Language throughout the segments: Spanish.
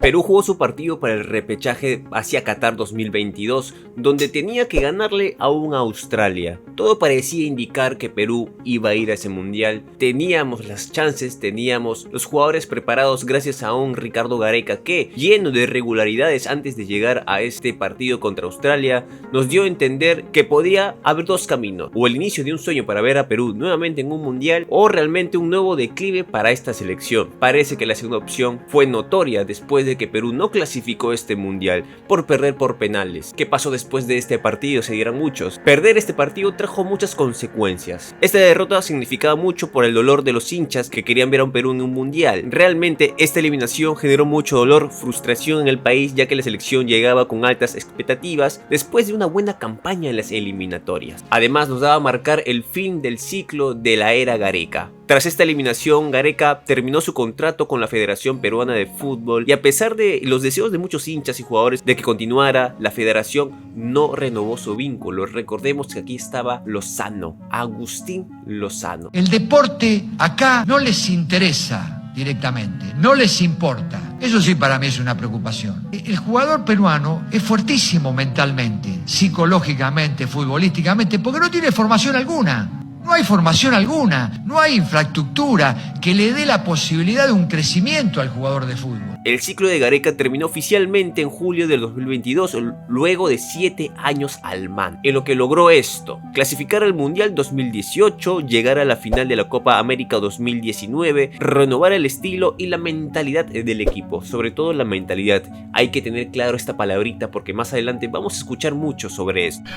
Perú jugó su partido para el repechaje hacia Qatar 2022, donde tenía que ganarle a un Australia. Todo parecía indicar que Perú iba a ir a ese mundial. Teníamos las chances, teníamos los jugadores preparados gracias a un Ricardo Gareca que, lleno de irregularidades antes de llegar a este partido contra Australia, nos dio a entender que podía haber dos caminos: o el inicio de un sueño para ver a Perú nuevamente en un mundial, o realmente un nuevo declive para esta selección. Parece que la segunda opción fue notoria después de que Perú no clasificó este mundial por perder por penales. ¿Qué pasó después de este partido? Se dirán muchos. Perder este partido trajo muchas consecuencias. Esta derrota significaba mucho por el dolor de los hinchas que querían ver a un Perú en un mundial. Realmente esta eliminación generó mucho dolor, frustración en el país, ya que la selección llegaba con altas expectativas después de una buena campaña en las eliminatorias. Además nos daba a marcar el fin del ciclo de la era Gareca. Tras esta eliminación, Gareca terminó su contrato con la Federación Peruana de Fútbol y a pesar de los deseos de muchos hinchas y jugadores de que continuara, la federación no renovó su vínculo. Recordemos que aquí estaba Lozano, Agustín Lozano. El deporte acá no les interesa directamente, no les importa. Eso sí para mí es una preocupación. El jugador peruano es fuertísimo mentalmente, psicológicamente, futbolísticamente, porque no tiene formación alguna. No hay formación alguna, no hay infraestructura que le dé la posibilidad de un crecimiento al jugador de fútbol. El ciclo de Gareca terminó oficialmente en julio del 2022, luego de 7 años al mando, en lo que logró esto: clasificar al Mundial 2018, llegar a la final de la Copa América 2019, renovar el estilo y la mentalidad del equipo, sobre todo la mentalidad. Hay que tener claro esta palabrita porque más adelante vamos a escuchar mucho sobre esto.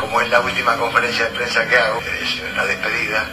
Como es la última conferencia de prensa que hago, es la despedida,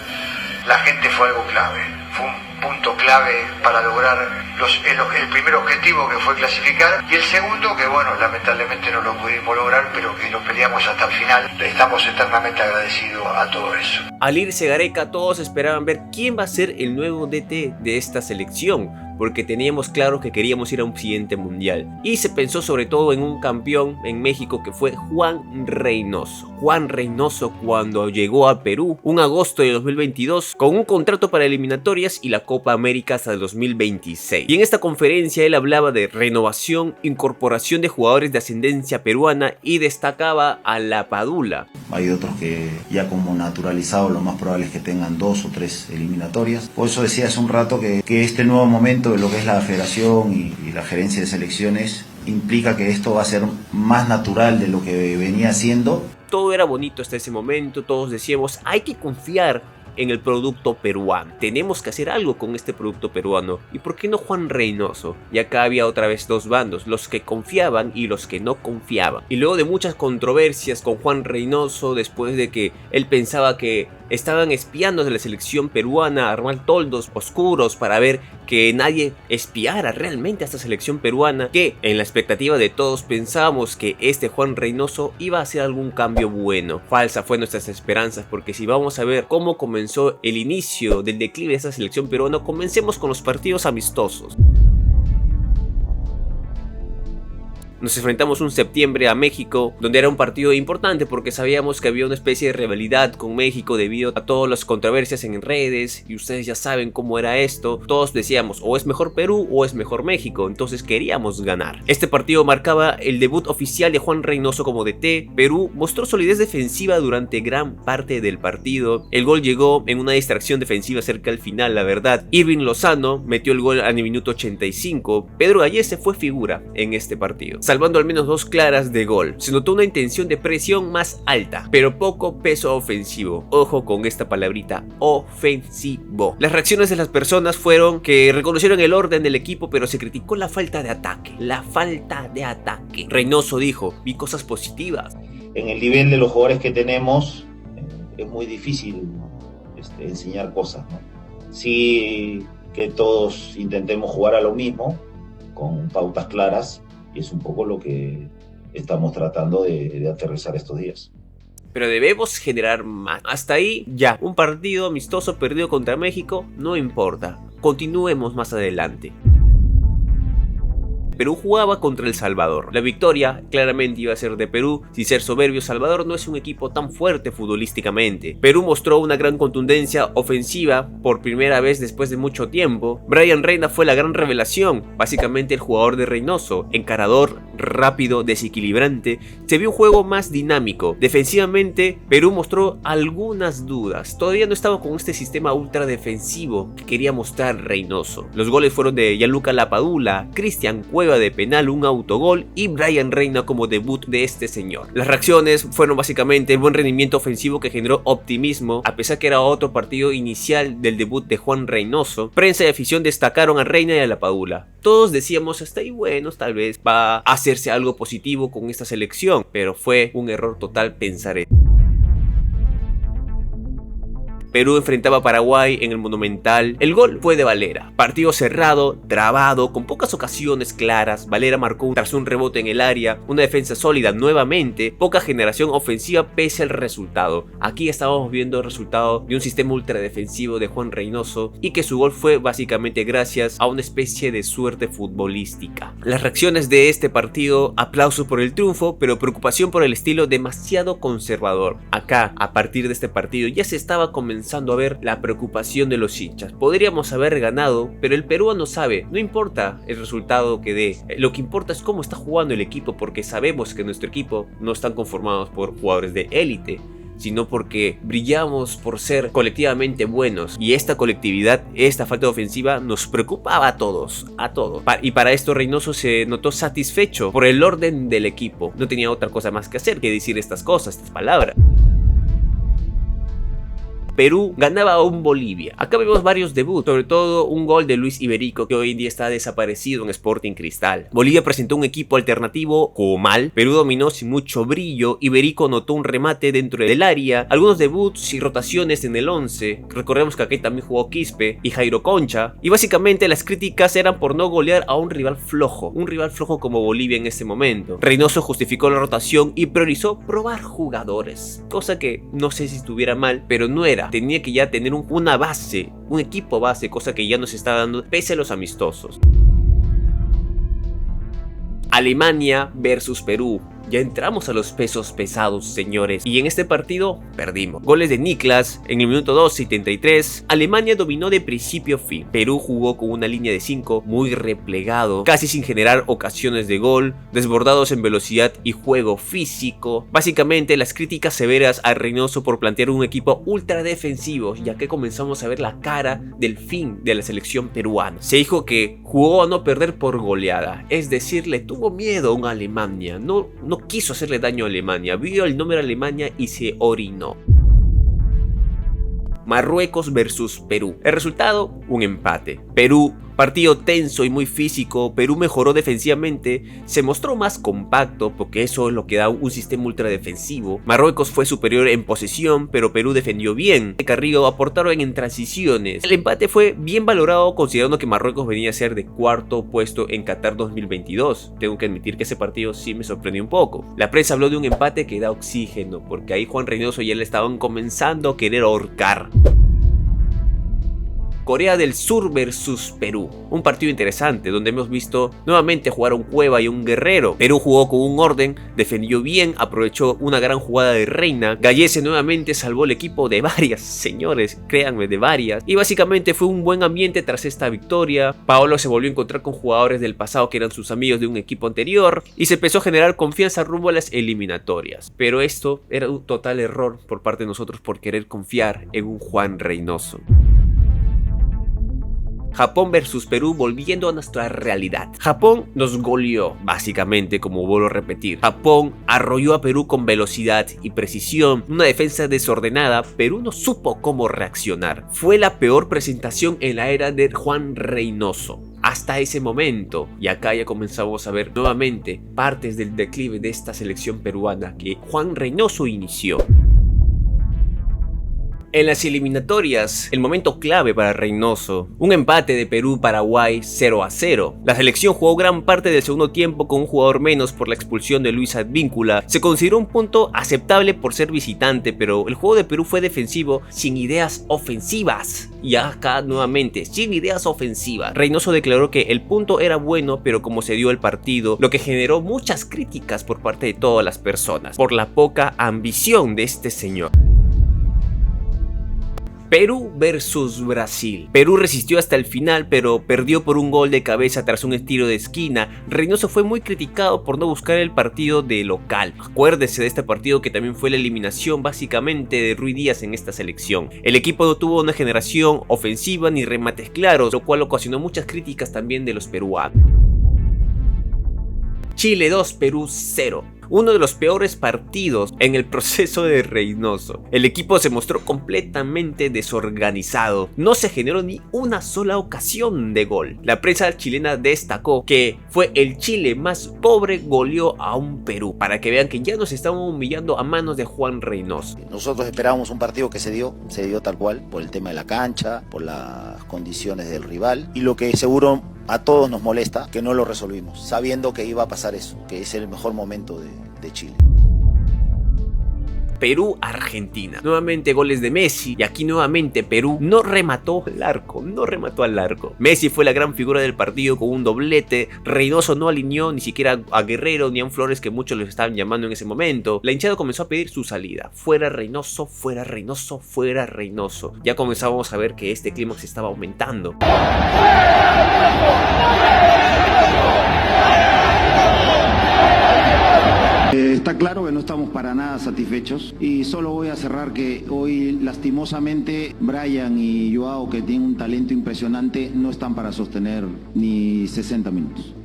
la gente fue algo clave, fue un punto clave para lograr el primer objetivo, que fue clasificar, y el segundo, que bueno, lamentablemente no lo pudimos lograr, pero que lo peleamos hasta el final. Le estamos eternamente agradecidos a todo eso. Al irse Gareca, todos esperaban ver quién va a ser el nuevo DT de esta selección, porque teníamos claro que queríamos ir a un siguiente mundial. Y se pensó sobre todo en un campeón en México que fue Juan Reynoso. Juan Reynoso, cuando llegó a Perú en agosto de 2022, con un contrato para eliminatorias y la Copa América hasta el 2026. Y en esta conferencia él hablaba de renovación, incorporación de jugadores de ascendencia peruana y destacaba a la Padula. Hay otros que ya como naturalizados lo más probable es que tengan 2 o 3 eliminatorias. Por eso decía hace un rato que este nuevo momento de lo que es la federación y la gerencia de selecciones implica que esto va a ser más natural de lo que venía siendo. Todo era bonito hasta ese momento, todos decíamos hay que confiar en el producto peruano, tenemos que hacer algo con este producto peruano. ¿Y por qué no Juan Reynoso? Y acá había otra vez dos bandos, los que confiaban y los que no confiaban. Y luego de muchas controversias con Juan Reynoso, después de que él pensaba que estaban espiando de la selección peruana, armar toldos oscuros para ver que nadie espiara realmente a esta selección peruana, que en la expectativa de todos pensábamos que este Juan Reynoso iba a hacer algún cambio bueno. Falsa fue nuestras esperanzas, porque si vamos a ver cómo comenzó el inicio del declive de esta selección peruana, comencemos con los partidos amistosos. Nos enfrentamos un septiembre a México, donde era un partido importante porque sabíamos que había una especie de rivalidad con México debido a todas las controversias en redes, y ustedes ya saben cómo era esto. Todos decíamos o es mejor Perú o es mejor México, entonces queríamos ganar. Este partido marcaba el debut oficial de Juan Reynoso como DT. Perú mostró solidez defensiva durante gran parte del partido. El gol llegó en una distracción defensiva cerca al final, la verdad. Irving Lozano metió el gol al minuto 85. Pedro Gallese fue figura en este partido, salvando al menos 2 claras de gol. Se notó una intención de presión más alta, pero poco peso ofensivo. Ojo con esta palabrita, ofensivo. Las reacciones de las personas fueron que reconocieron el orden del equipo, pero se criticó la falta de ataque. Reynoso dijo: vi cosas positivas. En el nivel de los jugadores que tenemos, es muy difícil enseñar cosas, ¿no? Sí, que todos intentemos jugar a lo mismo, con pautas claras, y es un poco lo que estamos tratando de aterrizar estos días. Pero debemos generar más. Hasta ahí ya, un partido amistoso perdido contra México, no importa. Continuemos más adelante. Perú jugaba contra El Salvador. La victoria claramente iba a ser de Perú. Sin ser soberbio, Salvador no es un equipo tan fuerte futbolísticamente. Perú mostró una gran contundencia ofensiva por primera vez después de mucho tiempo. Brian Reina fue la gran revelación, básicamente el jugador de Reynoso, encarador, rápido, desequilibrante. Se vio un juego más dinámico. Defensivamente, Perú mostró algunas dudas. Todavía no estaba con este sistema ultra defensivo que quería mostrar Reynoso. Los goles fueron de Gianluca Lapadula, Cristian Cueva de penal, un autogol, y Brian Reina como debut de este señor. Las reacciones fueron básicamente el buen rendimiento ofensivo que generó optimismo, a pesar que era otro partido inicial del debut de Juan Reynoso. Prensa y afición destacaron a Reina y a Lapadula. Todos decíamos, hasta ahí bueno, tal vez va a hacerse algo positivo con esta selección, pero fue un error total pensar eso. Perú enfrentaba a Paraguay en el Monumental. El gol fue de Valera. Partido cerrado, trabado, con pocas ocasiones claras. Valera marcó tras un rebote en el área. Una defensa sólida nuevamente. Poca generación ofensiva pese al resultado. Aquí estábamos viendo el resultado de un sistema ultra defensivo de Juan Reynoso y que su gol fue básicamente gracias a una especie de suerte futbolística. Las reacciones de este partido, aplauso por el triunfo, pero preocupación por el estilo demasiado conservador. Acá, a partir de este partido, ya se estaba comenzando a ver la preocupación de los hinchas. Podríamos haber ganado, pero el peruano sabe, no importa el resultado que dé, lo que importa es cómo está jugando el equipo, porque sabemos que nuestro equipo no están conformados por jugadores de élite, sino porque brillamos por ser colectivamente buenos, y esta colectividad, esta falta de ofensiva nos preocupaba a todos, y para esto Reynoso se notó satisfecho por el orden del equipo. No tenía otra cosa más que hacer que decir estas cosas, estas palabras. Perú ganaba a un Bolivia. Acá vemos varios debuts, sobre todo un gol de Luis Iberico, que hoy en día está desaparecido en Sporting Cristal. Bolivia presentó un equipo alternativo Comal. Perú dominó sin mucho brillo. Iberico notó un remate dentro del área. Algunos debuts y rotaciones en el 11. Recordemos que aquí también jugó Quispe y Jairo Concha. Y básicamente las críticas eran por no golear a un rival flojo. Un rival flojo como Bolivia en este momento. Reynoso justificó la rotación y priorizó probar jugadores. Cosa que no sé si estuviera mal, pero no era. Tenía que ya tener una base, un equipo base, cosa que ya nos está dando pese a los amistosos. Alemania versus Perú. Ya entramos a los pesos pesados, señores, y en este partido perdimos. Goles de Niklas en el minuto 2:73. Alemania dominó de principio a fin. Perú jugó con una línea de 5 muy replegado, casi sin generar ocasiones de gol, desbordados en velocidad y juego físico. Básicamente las críticas severas a Reynoso por plantear un equipo ultra defensivo, ya que comenzamos a ver la cara del fin de la selección peruana. Se dijo que jugó a no perder por goleada, es decir, le tuvo miedo a una Alemania, no quiso hacerle daño a Alemania, vio el número Alemania y se orinó. Marruecos versus Perú. El resultado, un empate. Perú, partido tenso y muy físico. Perú mejoró defensivamente, se mostró más compacto porque eso es lo que da un sistema ultra defensivo. Marruecos fue superior en posesión, pero Perú defendió bien. Carrillo aportaron en transiciones. El empate fue bien valorado considerando que Marruecos venía a ser de cuarto puesto en Qatar 2022. Tengo que admitir que ese partido sí me sorprendió un poco. La prensa habló de un empate que da oxígeno, porque ahí Juan Reynoso y él estaban comenzando a querer ahorcar. Corea del Sur versus Perú. Un partido interesante donde hemos visto nuevamente jugar a un Cueva y un Guerrero. Perú jugó con un orden, defendió bien, aprovechó una gran jugada de Reina. Gallese nuevamente salvó el equipo de varias, señores, créanme, de varias. Y básicamente fue un buen ambiente tras esta victoria. Paolo se volvió a encontrar con jugadores del pasado que eran sus amigos de un equipo anterior y se empezó a generar confianza rumbo a las eliminatorias. Pero esto era un total error por parte de nosotros por querer confiar en un Juan Reynoso. Japón versus Perú, volviendo a nuestra realidad. Japón nos goleó, básicamente, como vuelvo a repetir. Japón arrolló a Perú con velocidad y precisión, una defensa desordenada. Perú no supo cómo reaccionar. Fue la peor presentación en la era de Juan Reynoso hasta ese momento, y acá ya comenzamos a ver nuevamente partes del declive de esta selección peruana que Juan Reynoso inició. En las eliminatorias, el momento clave para Reynoso, un empate de Perú-Paraguay 0-0. La selección jugó gran parte del segundo tiempo con un jugador menos por la expulsión de Luis Advíncula. Se consideró un punto aceptable por ser visitante, pero el juego de Perú fue defensivo sin ideas ofensivas. Y acá nuevamente, sin ideas ofensivas. Reynoso declaró que el punto era bueno, pero como se dio el partido, lo que generó muchas críticas por parte de todas las personas, por la poca ambición de este señor. Perú versus Brasil. Perú resistió hasta el final, pero perdió por un gol de cabeza tras un tiro de esquina. Reynoso fue muy criticado por no buscar el partido de local. Acuérdese de este partido que también fue la eliminación básicamente de Ruiz Díaz en esta selección. El equipo no tuvo una generación ofensiva ni remates claros, lo cual ocasionó muchas críticas también de los peruanos. Chile 2, Perú 0. Uno de los peores partidos en el proceso de Reynoso. El equipo se mostró completamente desorganizado. No se generó ni una sola ocasión de gol. La prensa chilena destacó que fue el Chile más pobre goleó a un Perú. Para que vean que ya nos estaban humillando a manos de Juan Reynoso. Nosotros esperábamos un partido que se dio tal cual, por el tema de la cancha, por las condiciones del rival. Y lo que seguro a todos nos molesta, que no lo resolvimos, sabiendo que iba a pasar eso, que es el mejor momento de Chile. Perú-Argentina. Nuevamente goles de Messi y aquí nuevamente Perú no remató al arco. Messi fue la gran figura del partido con un doblete. Reynoso no alineó ni siquiera a Guerrero ni a un Flores que muchos los estaban llamando en ese momento. La hinchada comenzó a pedir su salida. Fuera Reynoso, fuera Reynoso, fuera Reynoso. Ya comenzábamos a ver que este clímax estaba aumentando. Está claro que no estamos para nada satisfechos y solo voy a cerrar que hoy lastimosamente Brian y Joao, que tienen un talento impresionante, no están para sostener ni 60 minutos.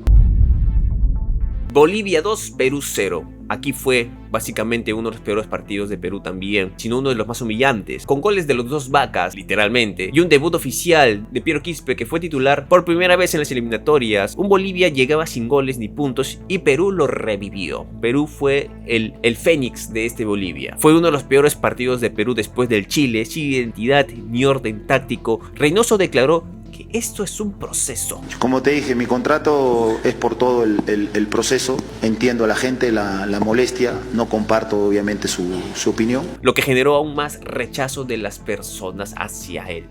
Bolivia 2, Perú 0. Aquí fue básicamente uno de los peores partidos de Perú también, sino uno de los más humillantes, con goles de los dos vacas, literalmente, y un debut oficial de Piero Quispe, que fue titular por primera vez en las eliminatorias. Un Bolivia llegaba sin goles ni puntos y Perú lo revivió. Perú fue el fénix de este Bolivia. Fue uno de los peores partidos de Perú después del Chile, sin identidad ni orden táctico. Reynoso declaró que esto es un proceso. Como te dije, mi contrato es por todo el proceso. Entiendo a la gente, la molestia, no comparto obviamente su opinión. Lo que generó aún más rechazo de las personas hacia él.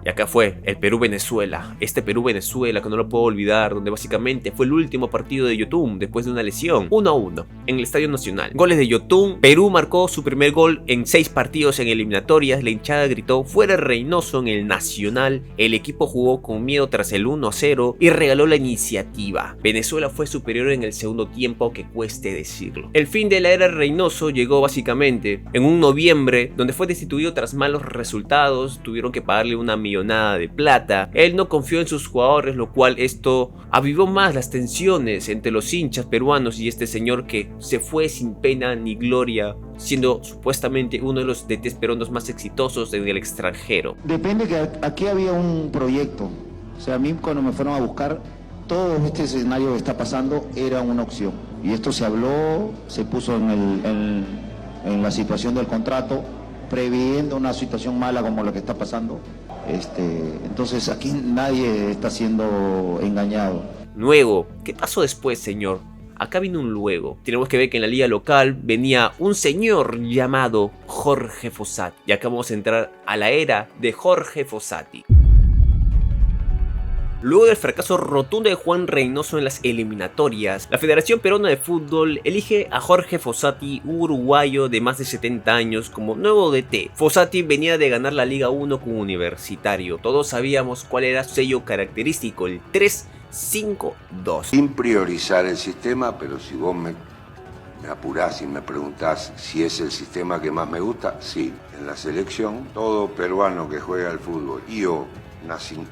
Y acá fue el Perú-Venezuela, este Perú-Venezuela que no lo puedo olvidar, donde básicamente fue el último partido de Yotun después de una lesión, 1-1 en el Estadio Nacional. Goles de Yotun, Perú marcó su primer gol en 6 partidos en eliminatorias, la hinchada gritó fuera Reynoso en el Nacional, el equipo jugó con miedo tras el 1-0 y regaló la iniciativa. Venezuela fue superior en el segundo tiempo, que cueste decirlo. El fin de la era Reynoso llegó básicamente en un noviembre donde fue destituido tras malos resultados, tuvieron que pagarle una millonada de plata. Él no confió en sus jugadores, lo cual esto avivó más las tensiones entre los hinchas peruanos y este señor que se fue sin pena ni gloria, siendo supuestamente uno de los DTs peruanos más exitosos en el extranjero. Depende que aquí había un proyecto. O sea, a mí cuando me fueron a buscar, todo este escenario que está pasando era una opción. Y esto se habló, se puso en la situación del contrato, previendo una situación mala como la que está pasando. Entonces aquí nadie está siendo engañado. Luego, ¿qué pasó después, señor? Acá vino un luego. Tenemos que ver que en la liga local venía un señor llamado Jorge Fossati. Y acá vamos a entrar a la era de Jorge Fossati. Luego del fracaso rotundo de Juan Reynoso en las eliminatorias, la Federación Peruana de Fútbol elige a Jorge Fossati, un uruguayo de más de 70 años, como nuevo DT. Fossati venía de ganar la Liga 1 con Universitario. Todos sabíamos cuál era su sello característico, el 3-5-2. Sin priorizar el sistema, pero si vos me apurás y me preguntás si es el sistema que más me gusta, sí. En la selección, todo peruano que juega al fútbol y o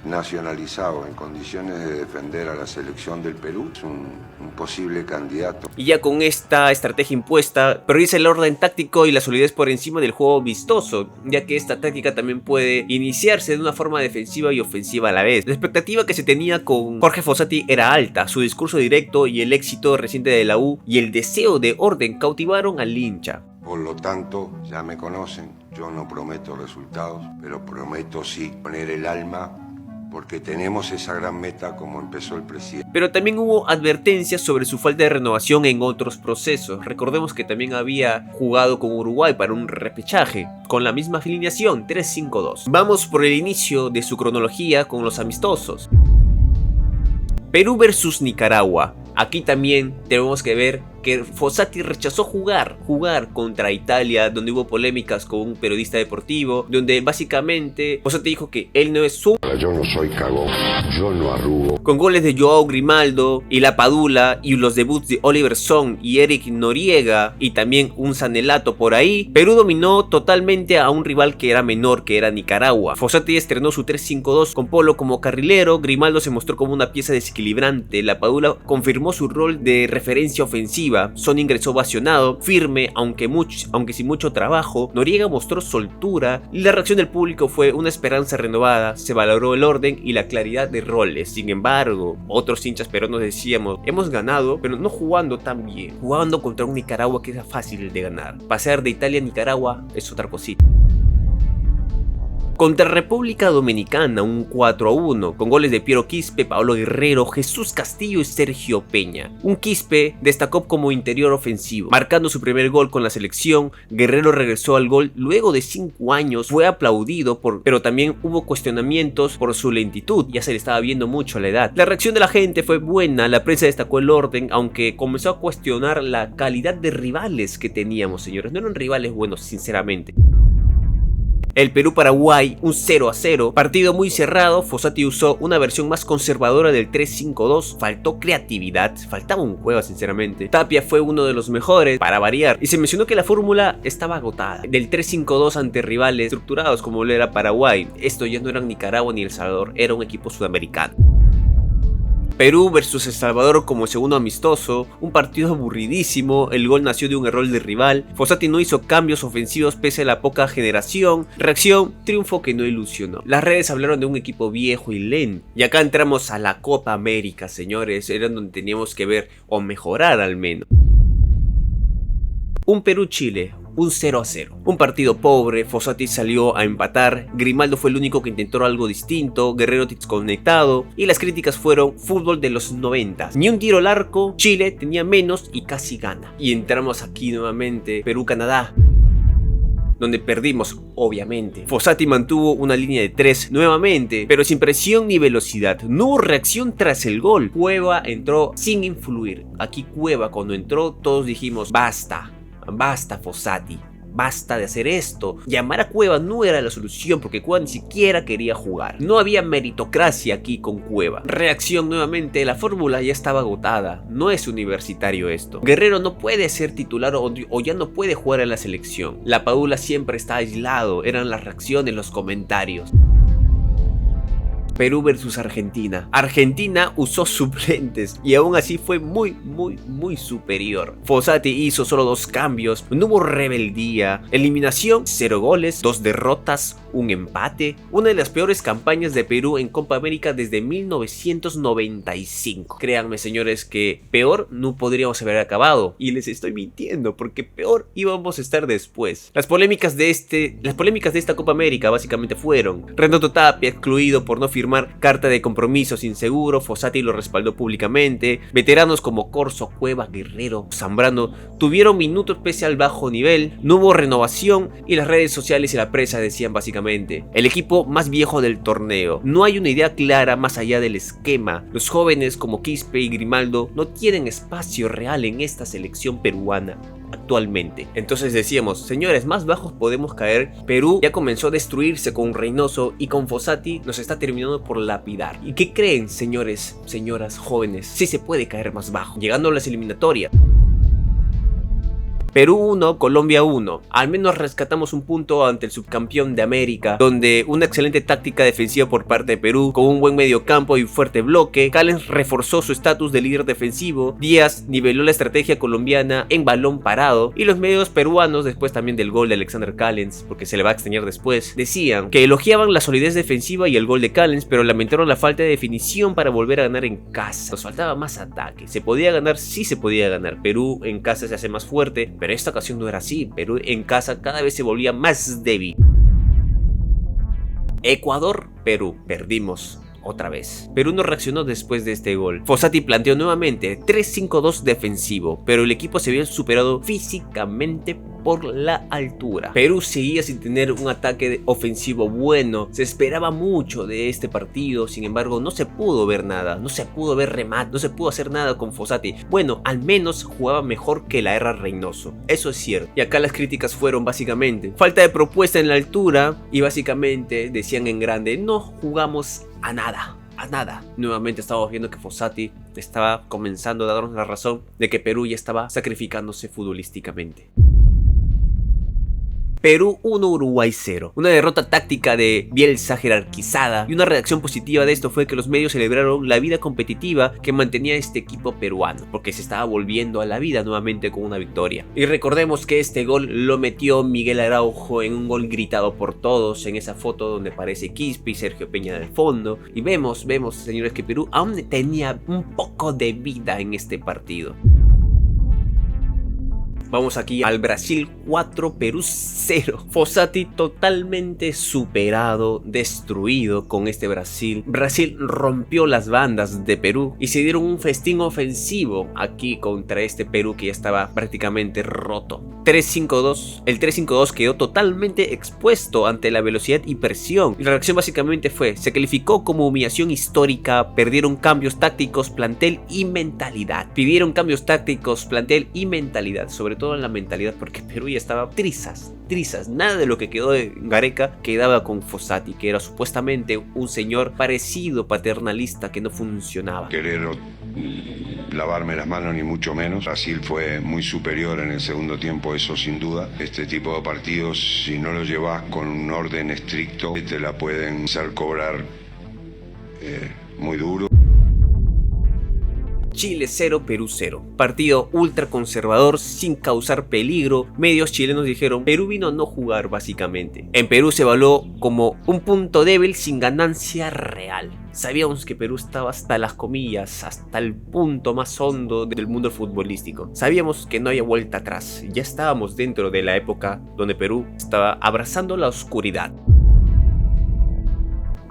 nacionalizado en condiciones de defender a la selección del Perú es un posible candidato. Y ya con esta estrategia impuesta, prioriza el orden táctico y la solidez por encima del juego vistoso, ya que esta táctica también puede iniciarse de una forma defensiva y ofensiva a la vez. La expectativa que se tenía con Jorge Fossati era alta, su discurso directo y el éxito reciente de la U y el deseo de orden cautivaron al hincha. Por lo tanto, ya me conocen, yo no prometo resultados, pero prometo sí poner el alma, porque tenemos esa gran meta como empezó el presidente. Pero también hubo advertencias sobre su falta de renovación en otros procesos. Recordemos que también había jugado con Uruguay para un repechaje, con la misma alineación, 3-5-2. Vamos por el inicio de su cronología con los amistosos. Perú versus Nicaragua. Aquí también tenemos que ver que Fossati rechazó jugar contra Italia, donde hubo polémicas con un periodista deportivo, donde básicamente Fossati dijo que él no es su... Yo no soy cagón, yo no arrugo. Con goles de Joao Grimaldo y La Padula y los debuts de Oliver Song y Eric Noriega y también un Sanelato por ahí, Perú dominó totalmente a un rival que era menor, que era Nicaragua. Fossati estrenó su 3-5-2 con Polo como carrilero, Grimaldo se mostró como una pieza desequilibrante, La Padula confirmó su rol de referencia ofensiva, Son ingresó ovacionado, firme, aunque sin mucho trabajo, Noriega mostró soltura y la reacción del público fue una esperanza renovada, se valoró el orden y la claridad de roles. Sin embargo, otros hinchas peruanos decíamos, hemos ganado, pero no jugando tan bien, jugando contra un Nicaragua que era fácil de ganar. Pasar de Italia a Nicaragua es otra cosita. Contra República Dominicana, un 4-1, con goles de Piero Quispe, Paolo Guerrero, Jesús Castillo y Sergio Peña. Un Quispe destacó como interior ofensivo, marcando su primer gol con la selección. Guerrero regresó al gol luego de 5 años, fue aplaudido, pero también hubo cuestionamientos por su lentitud, ya se le estaba viendo mucho la edad. La reacción de la gente fue buena, la prensa destacó el orden, aunque comenzó a cuestionar la calidad de rivales que teníamos, señores. No eran rivales buenos, sinceramente. El Perú-Paraguay, un 0-0, partido muy cerrado. Fossati usó una versión más conservadora del 3-5-2, faltó creatividad, faltaba un juego sinceramente. Tapia fue uno de los mejores para variar y se mencionó que la fórmula estaba agotada, del 3-5-2 ante rivales estructurados como lo era Paraguay. Esto ya no era Nicaragua ni El Salvador, era un equipo sudamericano. Perú versus El Salvador como segundo amistoso, un partido aburridísimo, el gol nació de un error del rival, Fossati no hizo cambios ofensivos pese a la poca generación, reacción, triunfo que no ilusionó. Las redes hablaron de un equipo viejo y lento, y acá entramos a la Copa América, señores, era donde teníamos que ver o mejorar al menos. Un Perú-Chile, un 0-0. Un partido pobre, Fossati salió a empatar, Grimaldo fue el único que intentó algo distinto, Guerrero desconectado y las críticas fueron fútbol de los 90. Ni un tiro al arco, Chile tenía menos y casi gana. Y entramos aquí nuevamente, Perú-Canadá, donde perdimos, obviamente. Fossati mantuvo una línea de 3 nuevamente, pero sin presión ni velocidad. No hubo reacción tras el gol. Cueva entró sin influir. Aquí Cueva cuando entró todos dijimos, basta Fossati, basta de hacer esto. Llamar a Cueva no era la solución porque Cueva ni siquiera quería jugar. No había meritocracia aquí con Cueva. Reacción nuevamente, la fórmula ya estaba agotada. No es universitario esto. Guerrero no puede ser titular o ya no puede jugar en la selección. La Padula siempre está aislado, eran las reacciones, los comentarios. Perú versus Argentina. Argentina usó suplentes y aún así fue muy superior. Fossati hizo solo 2 cambios, no hubo rebeldía, eliminación, 0 goles, 2 derrotas, un empate. Una de las peores campañas de Perú en Copa América desde 1995. Créanme, señores, que peor no podríamos haber acabado. Y les estoy mintiendo porque peor íbamos a estar después. Las polémicas de esta Copa América básicamente fueron: Renato Tapia excluido por no firmar carta de compromisos inseguro, Fossati lo respaldó públicamente. Veteranos como Corso, Cueva, Guerrero, Zambrano tuvieron minutos pese al bajo nivel. No hubo renovación y las redes sociales y la prensa decían básicamente el equipo más viejo del torneo. No hay una idea clara más allá del esquema. Los jóvenes como Quispe y Grimaldo no tienen espacio real en esta selección peruana actualmente. Entonces decíamos, señores, más bajos podemos caer. Perú ya comenzó a destruirse con Reynoso y con Fossati nos está terminando por lapidar. ¿Y qué creen, señores, señoras, jóvenes? Sí se puede caer más bajo, llegando a las eliminatorias. Perú 1, Colombia 1. Al menos rescatamos un punto ante el subcampeón de América, donde una excelente táctica defensiva por parte de Perú, con un buen mediocampo y fuerte bloque. Callens reforzó su estatus de líder defensivo, Díaz niveló la estrategia colombiana en balón parado, y los medios peruanos, después también del gol de Alexander Callens, porque se le va a extrañar después, decían que elogiaban la solidez defensiva y el gol de Callens, pero lamentaron la falta de definición para volver a ganar en casa. Nos faltaba más ataque. ¿Se podía ganar? Sí se podía ganar. Perú en casa se hace más fuerte, Pero esta ocasión no era así. Perú en casa cada vez se volvía más débil. Ecuador, Perú, perdimos otra vez. Perú no reaccionó después de este gol. Fossati planteó nuevamente 3-5-2 defensivo, pero el equipo se vio superado físicamente por la altura. Perú seguía sin tener un ataque ofensivo bueno. Se esperaba mucho de este partido, sin embargo no se pudo ver nada, no se pudo ver remate, no se pudo hacer nada con Fossati. Bueno, al menos jugaba mejor que la era Reynoso, eso es cierto. Y acá las críticas fueron básicamente falta de propuesta en la altura y básicamente decían en grande, no jugamos a nada. Nuevamente estamos viendo que Fossati estaba comenzando a darnos la razón de que Perú ya estaba sacrificándose futbolísticamente. Perú 1, Uruguay 0. Una derrota táctica de Bielsa jerarquizada, y una reacción positiva de esto fue que los medios celebraron la vida competitiva que mantenía este equipo peruano, porque se estaba volviendo a la vida nuevamente con una victoria. Y recordemos que este gol lo metió Miguel Araujo en un gol gritado por todos, en esa foto donde aparece Quispe y Sergio Peña del fondo, y vemos señores que Perú aún tenía un poco de vida en este partido. Vamos aquí al Brasil 4, Perú 0. Fossati totalmente superado, destruido con este Brasil. Brasil rompió las bandas de Perú y se dieron un festín ofensivo aquí contra este Perú que ya estaba prácticamente roto. 3-5-2. El 3-5-2 quedó totalmente expuesto ante la velocidad y presión. Y la reacción básicamente fue, se calificó como humillación histórica, perdieron cambios tácticos, plantel y mentalidad. Pidieron cambios tácticos, plantel y mentalidad, sobre todo en la mentalidad, porque Perú ya estaba trizas. Nada de lo que quedó de Gareca quedaba con Fossati, que era supuestamente un señor parecido, paternalista, que no funcionaba. Querer lavarme las manos ni mucho menos. Brasil fue muy superior en el segundo tiempo, eso sin duda. Este tipo de partidos, si no lo llevas con un orden estricto, te la pueden hacer cobrar muy duro. Chile 0, Perú 0. Partido ultraconservador sin causar peligro. Medios chilenos dijeron, Perú vino a no jugar básicamente. En Perú se evaluó como un punto débil sin ganancia real. Sabíamos que Perú estaba hasta las comillas, hasta el punto más hondo del mundo futbolístico. Sabíamos que no había vuelta atrás. Ya estábamos dentro de la época donde Perú estaba abrazando la oscuridad.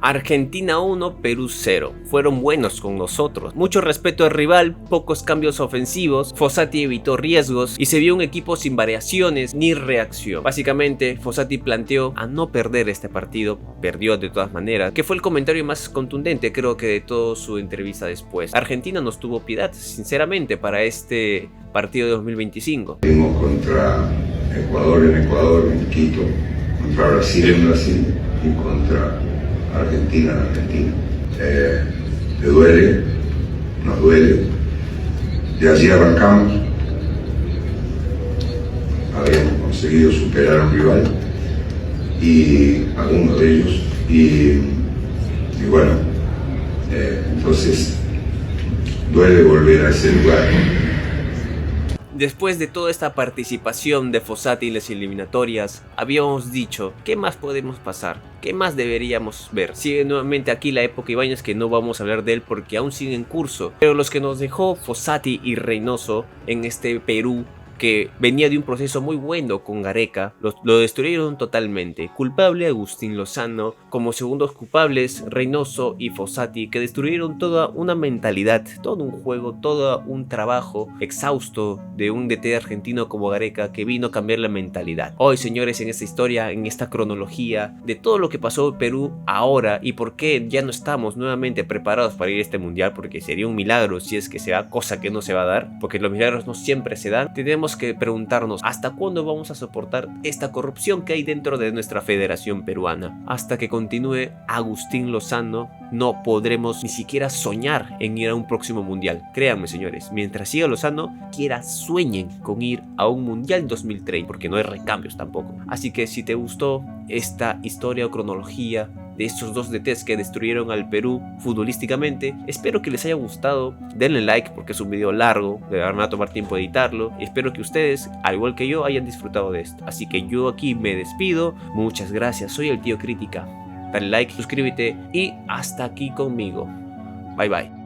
Argentina 1, Perú 0. Fueron buenos con nosotros. Mucho respeto al rival, pocos cambios ofensivos, Fossati evitó riesgos y se vio un equipo sin variaciones ni reacción. Básicamente, Fossati planteó a no perder este partido, perdió de todas maneras, que fue el comentario más contundente creo que de toda su entrevista después. Argentina nos tuvo piedad, sinceramente, para este partido de 2025. Fuimos contra Ecuador en Ecuador, en Quito, contra Brasil en Brasil y contra Argentina en Argentina. Le duele, nos duele. De allí arrancamos. Habíamos conseguido superar a un rival y alguno de ellos. Y bueno, entonces duele volver a ese lugar. Después de toda esta participación de Fossati en las eliminatorias, habíamos dicho, ¿qué más podemos pasar? ¿Qué más deberíamos ver? Sigue nuevamente aquí la época Ibáñez, que no vamos a hablar de él porque aún sigue en curso. Pero los que nos dejó Fossati y Reynoso en este Perú, que venía de un proceso muy bueno con Gareca, lo destruyeron totalmente. Culpable Agustín Lozano, como segundos culpables Reynoso y Fossati, que destruyeron toda una mentalidad, todo un juego, todo un trabajo exhausto de un DT argentino como Gareca, que vino a cambiar la mentalidad. Hoy, señores, en esta historia, en esta cronología de todo lo que pasó en Perú ahora y por qué ya no estamos nuevamente preparados para ir a este mundial, porque sería un milagro si es que se da, cosa que no se va a dar, porque los milagros no siempre se dan. Tenemos que preguntarnos hasta cuándo vamos a soportar esta corrupción que hay dentro de nuestra federación peruana. Hasta que continúe Agustín Lozano, no podremos ni siquiera soñar en ir a un próximo mundial. Créanme, señores, mientras siga Lozano, sueñen con ir a un mundial 2030, porque no hay recambios tampoco. Así que si te gustó esta historia o cronología de estos dos DTs que destruyeron al Perú futbolísticamente, espero que les haya gustado. Denle like porque es un video largo, me van a tomar tiempo de editarlo. Espero que ustedes, al igual que yo, hayan disfrutado de esto. Así que yo aquí me despido. Muchas gracias, soy el Tío Crítica. Dale like, suscríbete y hasta aquí conmigo. Bye bye.